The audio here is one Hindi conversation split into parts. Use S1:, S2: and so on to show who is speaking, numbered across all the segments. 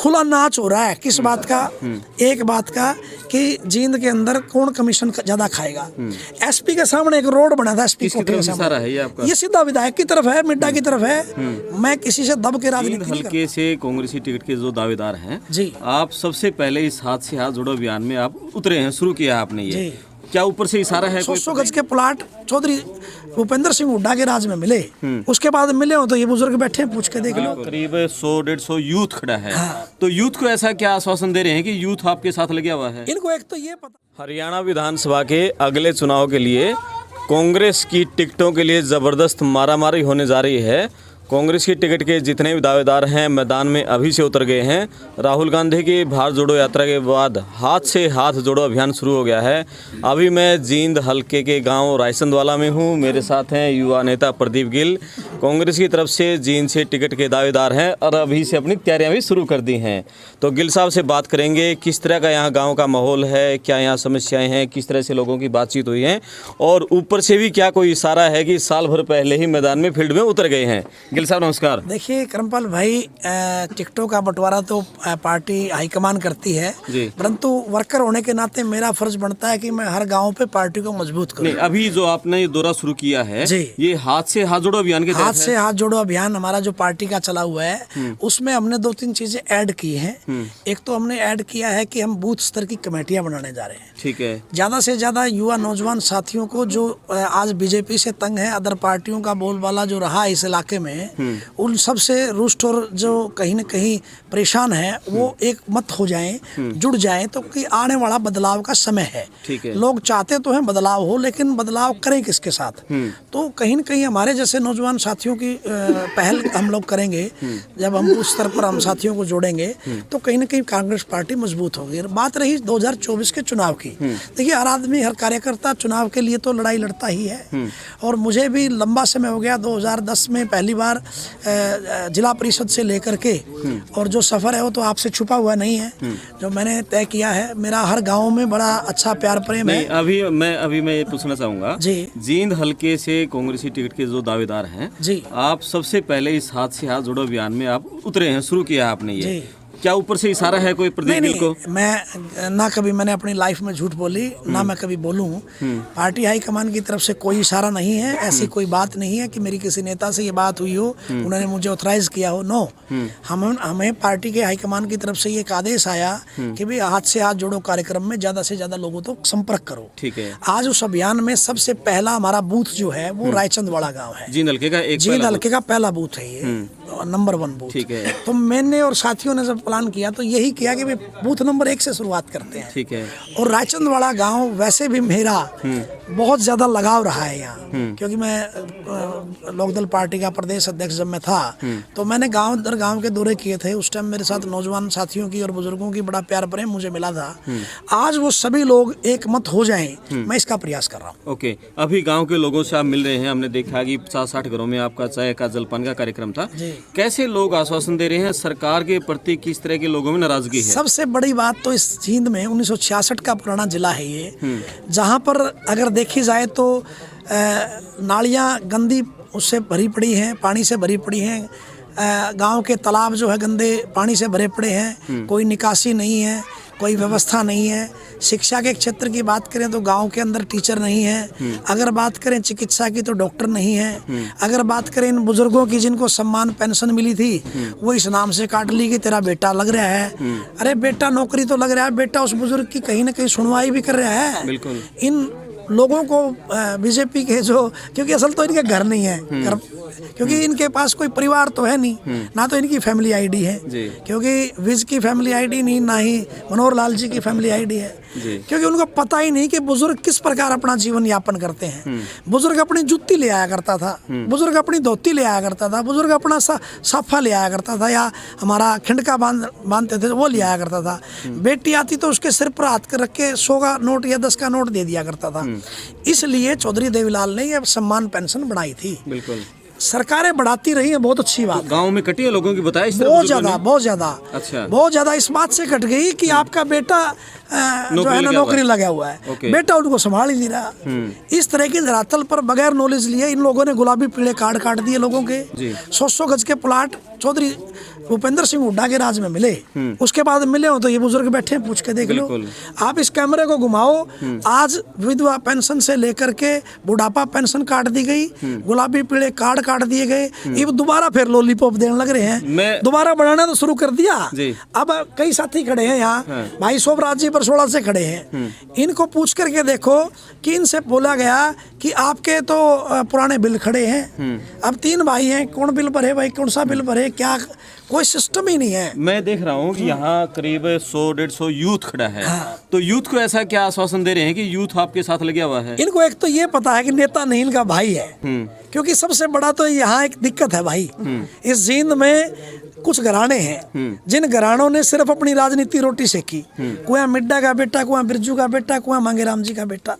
S1: खुला नाच हो रहा है किस बात का, एक बात का कि जींद के अंदर कौन कमीशन ज्यादा खाएगा। एसपी के सामने एक रोड बना था, एसपी कोठे के सामने, ये सीधा विधायक की तरफ है, मिड्डा की तरफ है। मैं किसी से दब के राजनीति नहीं
S2: हल्के से कांग्रेसी टिकट के जो दावेदार हैं
S1: जी,
S2: आप सबसे पहले इस हाथ से हाथ जोड़ो अभियान में आप उतरे हैं, शुरू किया आपने ये, क्या ऊपर से इशारा है?
S1: 100 गज के प्लाट चौधरी भूपेंद्र सिंह हुड्डा के राज में मिले, उसके बाद मिले हो तो ये बुजुर्ग बैठे हैं, पूछ के देख लो।
S2: करीब 100-150 यूथ खड़ा है। तो यूथ को ऐसा क्या आश्वासन दे रहे हैं कि यूथ आपके साथ लगा हुआ है?
S1: इनको एक तो ये पता,
S2: हरियाणा विधानसभा के अगले चुनाव के लिए कांग्रेस की टिकटों के लिए जबरदस्त मारामारी होने जा रही है। कांग्रेस की टिकट के जितने भी दावेदार हैं मैदान में अभी से उतर गए हैं। राहुल गांधी की भारत जोड़ो यात्रा के बाद हाथ से हाथ जोड़ो अभियान शुरू हो गया है। अभी मैं जींद हल्के के गांव रायचंदवाला में हूं, मेरे साथ हैं युवा नेता प्रदीप गिल, कांग्रेस की तरफ से जींद से टिकट के दावेदार हैं और अभी से अपनी तैयारियां भी शुरू कर दी हैं। तो गिल साहब से बात करेंगे किस तरह का यहाँ गाँव का माहौल है, क्या यहाँ समस्याएँ हैं, किस तरह से लोगों की बातचीत हुई है और ऊपर से भी क्या कोई इशारा है कि साल भर पहले ही मैदान में फील्ड में उतर गए हैं। साहब नमस्कार।
S1: देखिए करमपाल भाई, टिकटों का बंटवारा तो पार्टी हाईकमान करती है, परंतु वर्कर होने के नाते मेरा फर्ज बनता है कि मैं हर गांव पे पार्टी को मजबूत करूं।
S2: अभी जो आपने ये दौरा शुरू किया है ये हाथ से हाथ जोड़ो अभियान के तहत
S1: हाथ से हाथ जोड़ो अभियान हमारा जो पार्टी का चला हुआ है, उसमें हमने 2-3 चीजें ऐड की हैं। एक तो हमने ऐड किया है कि हम बूथ स्तर की कमेटियां बनाने जा रहे हैं।
S2: ठीक है।
S1: ज्यादा से ज्यादा युवा नौजवान साथियों को जो आज बीजेपी से तंग है, अदर पार्टियों का बोलबाला जो रहा इस इलाके में, उन सब से रुष्ट और जो कहीं न कहीं परेशान है वो एक मत हो जाएं, जुड़ जाएं, तो कि आने वाला बदलाव का समय है।
S2: ठीक है।
S1: लोग चाहते तो हैं बदलाव हो, लेकिन बदलाव करें किसके साथ? तो कहीं न कहीं हमारे जैसे नौजवान साथियों की पहल हम लोग करेंगे। जब हम उस स्तर पर हम साथियों को जोड़ेंगे तो कहीं न कहीं कांग्रेस पार्टी मजबूत होगी। बात रही 2024 के चुनाव की, देखिए हर आदमी हर कार्यकर्ता चुनाव के लिए तो लड़ाई लड़ता ही है, और मुझे भी लंबा समय हो गया। 2010 में पहली बार जिला परिषद से लेकर के, और जो सफर है वो तो आपसे छुपा हुआ नहीं है, जो मैंने तय किया है। मेरा हर गांव में बड़ा अच्छा प्यार प्रेम है।
S2: अभी मैं ये पूछना चाहूंगा जी, जींद हल्के से कांग्रेसी टिकट के जो दावेदार हैं जी, आप सबसे पहले इस हाथ से हाथ जोड़ो अभियान में आप उतरे हैं, शुरू किया आपने ये, क्या ऊपर से इशारा है कोई प्रदीप गिल को?
S1: मैं ना कभी मैंने अपनी लाइफ में झूठ बोली, ना मैं कभी बोलूं। पार्टी हाईकमान की तरफ से कोई इशारा नहीं है, ऐसी कोई बात नहीं है कि मेरी किसी नेता से ये बात हुई हो, उन्होंने मुझे ऑथराइज किया हो। नो, हमें पार्टी के हाईकमान की तरफ से ये एक आदेश आया कि भाई हाथ से हाथ जोड़ो कार्यक्रम में ज्यादा से ज्यादा लोगों को संपर्क करो।
S2: ठीक है।
S1: आज उस अभियान में सबसे पहला हमारा बूथ जो है वो रायचंदवाला गाँव है।
S2: जींद हल्के का
S1: पहला बूथ है ये, नंबर 1 बूथ। ठीक है। तो मैंने और साथियों ने जब प्लान किया तो यही किया कि बूथ नंबर 1 से शुरुआत करते हैं।
S2: ठीक है।
S1: और रायचंदवाला गांव वैसे भी मेरा बहुत ज्यादा लगाव रहा है यहाँ, क्योंकि मैं लोकदल पार्टी का प्रदेश अध्यक्ष जब मैं था तो मैंने गांव दर गांव के दौरे किए थे। उस टाइम मेरे साथ नौजवान साथियों की और बुजुर्गों की बड़ा प्यार प्रेम मुझे मिला था। आज वो सभी लोग एक मत हो जाएं, मैं इसका प्रयास कर रहा हूँ।
S2: ओके, अभी गाँव के लोगों से आप मिल रहे हैं, हमने देखा कि 50-60 घरों में आपका चाय का जलपान का कार्यक्रम था। कैसे लोग आश्वासन दे रहे हैं? सरकार के प्रति किस तरह के लोगों में नाराजगी है?
S1: सबसे बड़ी बात तो इस जींद में 1966 का पुराना जिला है ये, जहाँ पर अगर देखी जाए तो नालियाँ गंदी उससे भरी पड़ी हैं, पानी से भरी पड़ी हैं। गांव के तालाब जो है गंदे पानी से भरे पड़े हैं, कोई निकासी नहीं है, कोई व्यवस्था नहीं है। शिक्षा के क्षेत्र की बात करें तो गांव के अंदर टीचर नहीं है। अगर बात करें चिकित्सा की तो डॉक्टर नहीं है। अगर बात करें इन बुजुर्गों की जिनको सम्मान पेंशन मिली थी, वो इस नाम से काट ली कि तेरा बेटा लग रहा है। अरे बेटा नौकरी तो लग रहा है, बेटा उस बुजुर्ग की कहीं ना कहीं सुनवाई भी कर रहा है।
S2: बिल्कुल।
S1: इन लोगों को बीजेपी के जो, क्योंकि असल तो इनके घर नहीं है, क्योंकि इनके पास कोई परिवार तो है नहीं, ना तो इनकी फैमिली आईडी है, क्योंकि विज की फैमिली आईडी नहीं, ना ही मनोहर लाल जी की फैमिली आईडी है, क्योंकि उनको पता ही नहीं कि बुजुर्ग किस प्रकार अपना जीवन यापन करते हैं। बुजुर्ग अपनी जूती ले आया करता था, बुजुर्ग अपनी धोती ले आया करता था, बुजुर्ग अपना साफा ले आया करता था, या हमारा खिंडका बांधते थे वो ले आया करता था। बेटी आती तो उसके सिर पर हाथ कर रख के 100 का नोट या 10 का नोट दे दिया करता था। इसलिए चौधरी देवीलाल ने यह सम्मान पेंशन बढ़ाई थी। बिल्कुल, सरकारें बढ़ाती रही है, बहुत अच्छी बात।
S2: गांव में कटी है लोगों की, बताया
S1: बहुत ज्यादा
S2: अच्छा, बहुत
S1: ज्यादा इस बात से कट गई कि आपका बेटा जो है ना नौकरी लगा हुआ है, बेटा उनको संभाल ही नहीं रहा। इस तरह की धरातल पर बगैर नॉलेज लिए इन लोगों ने गुलाबी पीले कार्ड काट दिए लोगों के। 100 गज के प्लाट चौधरी भूपेंद्र सिंह हुड्डा के राज में मिले, उसके बाद मिले हो तो ये बुजुर्ग बैठे हैं, पूछ के देख लो। आप इस कैमरे को घुमाओ, आज विधवा पेंशन से लेकर के बुढ़ापा पेंशन काट दी गई, गुलाबी पीले कार्ड काट दिए गए, ये दोबारा फिर लॉलीपॉप देने लग रहे हैं, दोबारा बढ़ाना तो शुरू कर दिया। अब कई साथी खड़े हैं यहाँ, भाई शोभराज जी बरसोड़ा से खड़े हैं, इनको पूछ करके देखो कि इनसे बोला गया कि आपके तो पुराने बिल खड़े हैं, अब 3 भाई हैं, कौन बिल भरे भाई, कौन सा बिल भरे, क्या कोई सिस्टम ही नहीं है।
S2: मैं देख रहा हूँ कि यहाँ करीब 100-150 यूथ खड़ा है। तो यूथ को ऐसा क्या आश्वासन दे रहे हैं कि यूथ आपके साथ लगा हुआ है?
S1: इनको एक तो ये पता है कि नेता नहीं, इनका भाई है, क्योंकि सबसे बड़ा तो यहाँ एक दिक्कत है भाई, इस जींद में कुछ घराने हैं जिन घरानों ने सिर्फ अपनी राजनीति रोटी सेकी, कुआ मिड्डा का बेटा, कुआ बिरजू का बेटा, कुआ मांगेराम जी का बेटा,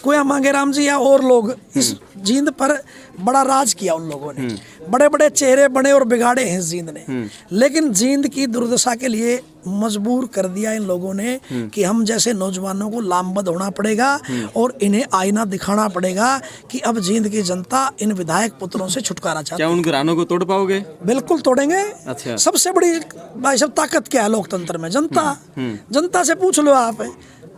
S1: कुआ मांगेराम जी या और लोग इस जींद पर बड़ा राज किया उन लोगों ने, बड़े बड़े चेहरे बने और बिगाड़े हैं जींद ने, लेकिन जींद की दुर्दशा के लिए मजबूर कर दिया इन लोगों ने कि हम जैसे नौजवानों को लामबंद होना पड़ेगा और इन्हें आईना दिखाना पड़ेगा कि अब जींद की जनता इन विधायक पुत्रों से छुटकारा चाहती है।
S2: क्या उन घरानों को तोड़ पाओगे?
S1: बिल्कुल तोड़ेंगे।
S2: अच्छा।
S1: सबसे बड़ी भाई साहब ताकत क्या है लोकतंत्र में? जनता। जनता से पूछ लो आप,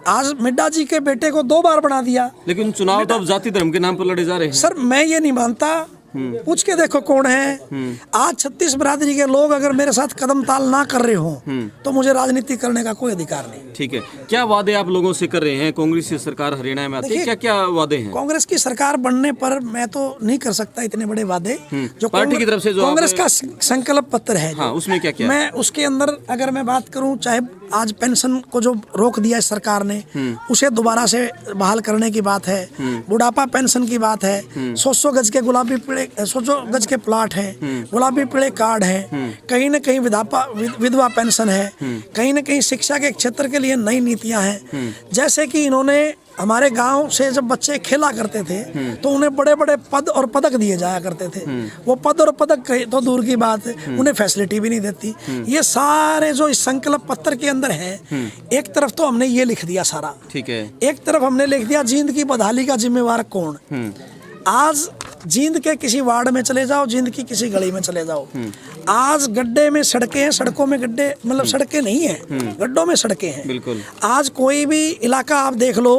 S1: आज मिड्डा जी के बेटे को 2 बार बना दिया,
S2: लेकिन चुनाव तो अब जाति धर्म के नाम पर लड़े जा रहे हैं।
S1: सर मैं ये नहीं मानता, पूछ के देखो कौन है। आज 36 बिरादरी के लोग अगर मेरे साथ कदम ताल ना कर रहे हो तो मुझे राजनीति करने का कोई अधिकार नहीं।
S2: ठीक है, क्या वादे आप लोगों से कर रहे हैं? कांग्रेस की सरकार हरियाणा में आती है, क्या क्या वादे हैं?
S1: कांग्रेस की सरकार बनने पर मैं तो नहीं कर सकता इतने बड़े वादे, जो
S2: पार्टी की तरफ से जो
S1: कांग्रेस का संकल्प पत्र है,
S2: हाँ, उसमें क्या क्या
S1: मैं उसके अंदर अगर मैं बात करूं, चाहे आज पेंशन को जो रोक दिया है सरकार ने, उसे दोबारा से बहाल करने की बात है, बुढ़ापा पेंशन की बात है, 100 गज के गुलाबी पीले 100 गज के प्लाट है, गुलाबी पीले कार्ड है, कहीं न कहीं विधवा पेंशन है, कहीं न कहीं शिक्षा के क्षेत्र के लिए नई नीतियां हैं, जैसे कि इन्होंने हमारे गांव से जब बच्चे खेला करते थे तो उन्हें बड़े बड़े पद और पदक दिए जाया करते थे, वो पद और पदक तो दूर की बात है, उन्हें फैसिलिटी भी नहीं देती। ये सारे जो इस संकल्प पत्र के अंदर है, एक तरफ तो हमने ये लिख दिया सारा, ठीक है, एक तरफ हमने लिख दिया जींद की बदहाली का जिम्मेवार कौन। आज जींद के किसी वार्ड में चले जाओ, जींद की किसी गली में चले जाओ, आज गड्ढे में सड़कें हैं, सड़कों में गड्ढे, मतलब सड़कें नहीं हैं, गड्ढों में सड़कें हैं। बिल्कुल। आज कोई भी इलाका आप देख लो,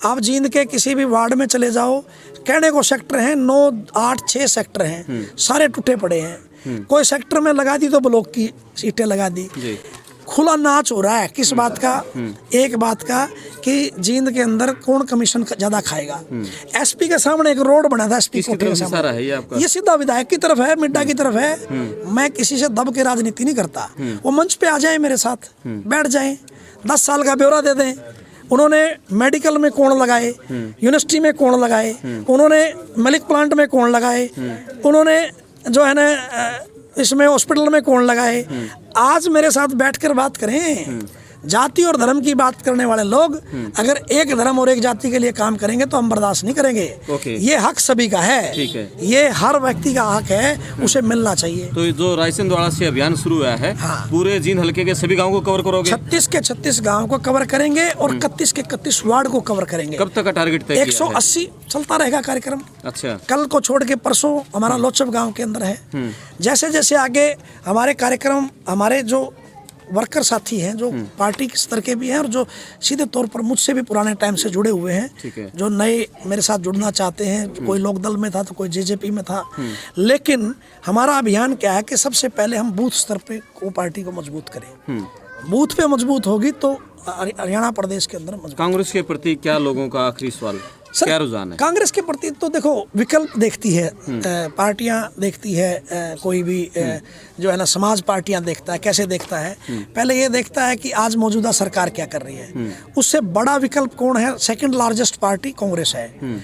S1: आप जींद के किसी भी वार्ड में चले जाओ, कहने को सेक्टर हैं 9, 8, 6 सेक्टर हैं, सारे टूटे पड़े हैं। कोई सेक्टर में लगा दी तो ब्लॉक की सीटें लगा दी। खुला नाच हो रहा है किस बात का? एक बात का कि जींद के अंदर कौन कमीशन ज्यादा खाएगा। एसपी के सामने एक रोड बना था, एसपी कोठे के सामने, ये सीधा विधायक की तरफ है, मिड्डा की तरफ है। मैं किसी से दब के राजनीति नहीं करता, वो मंच पे आ जाए मेरे साथ, बैठ जाए, 10 साल का ब्यौरा दे दें। उन्होंने मेडिकल में कौन लगाए, यूनिवर्सिटी में कौन लगाए, उन्होंने मिल्क प्लांट में कौन लगाए, उन्होंने जो है ना इसमें हॉस्पिटल में कौन लगाए। आज मेरे साथ बैठकर बात करें। जाति और धर्म की बात करने वाले लोग अगर एक धर्म और एक जाति के लिए काम करेंगे तो हम बर्दाश्त नहीं करेंगे। ये हक सभी का है, ठीक है, ये हर व्यक्ति का हक है, उसे मिलना चाहिए।
S2: तो जो रायसेन द्वारा से अभियान शुरू हुआ है, हाँ, पूरे जींद हल्के के सभी गाँव को कवर करोगे? 36 के 36 गाँव को कवर करेंगे और 31 के 31 वार्ड को कवर करेंगे। कब तक का टारगेट तय?
S1: 180 चलता रहेगा कार्यक्रम।
S2: अच्छा।
S1: कल को छोड़ के परसों हमारा लोचप गाँव के अंदर है। जैसे जैसे आगे हमारे कार्यक्रम, हमारे जो वर्कर साथी हैं, जो पार्टी के स्तर के भी हैं और जो सीधे तौर पर मुझसे भी पुराने टाइम से जुड़े हुए हैं, जो नए मेरे साथ जुड़ना चाहते हैं, कोई लोकदल में था तो कोई जेजेपी में था, लेकिन हमारा अभियान क्या है कि सबसे पहले हम बूथ स्तर पे को पार्टी को मजबूत करें। बूथ पे मजबूत होगी तो हरियाणा प्रदेश के अंदर मजबूत। कांग्रेस
S2: के प्रति क्या लोगों का आखिरी सवाल, क्या रुझान है?
S1: कांग्रेस के प्रति तो देखो विकल्प देखती है, पार्टियां देखती है, कोई भी जो है ना समाज पार्टियां देखता है। कैसे देखता है? पहले ये देखता है कि आज मौजूदा सरकार क्या कर रही है, उससे बड़ा विकल्प कौन है? सेकंड लार्जेस्ट पार्टी कांग्रेस है।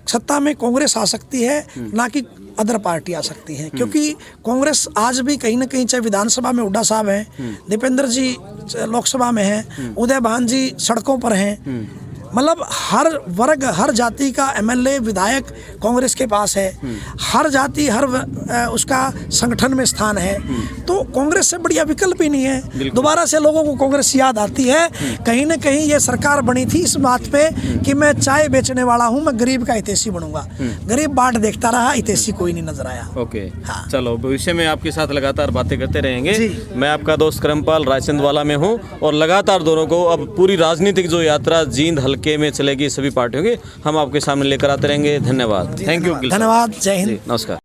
S1: सत्ता में कांग्रेस आ सकती है, ना कि अदर पार्टी आ सकती है, क्योंकि कांग्रेस आज भी कहीं ना कहीं, चाहे विधानसभा में हुड्डा साहब हैं, दीपेंद्र जी लोकसभा में हैं, उदय भान जी सड़कों पर हैं, मतलब हर वर्ग हर जाति का एमएलए विधायक कांग्रेस के पास है, हर जाति हर उसका संगठन में स्थान है, तो कांग्रेस से बढ़िया विकल्प ही नहीं है। दोबारा से लोगों को कांग्रेस याद आती है। कहीं न कहीं ये सरकार बनी थी इस बात पे कि मैं चाय बेचने वाला हूँ, मैं गरीब का हितैषी बनूंगा। गरीब बाट देखता रहा, हितैषी कोई नहीं नजर आया।
S2: ओके, चलो भविष्य में आपके साथ लगातार बातें करते रहेंगे। मैं आपका दोस्त करमपाल रायचंदवाला में हूँ और लगातार दोनों को अब पूरी राजनीतिक जो यात्रा जींद हल्के में चलेगी सभी पार्टियों की, हम आपके सामने लेकर आते रहेंगे। धन्यवाद, थैंक यू।
S1: धन्यवाद, जय हिंद,
S2: नमस्कार।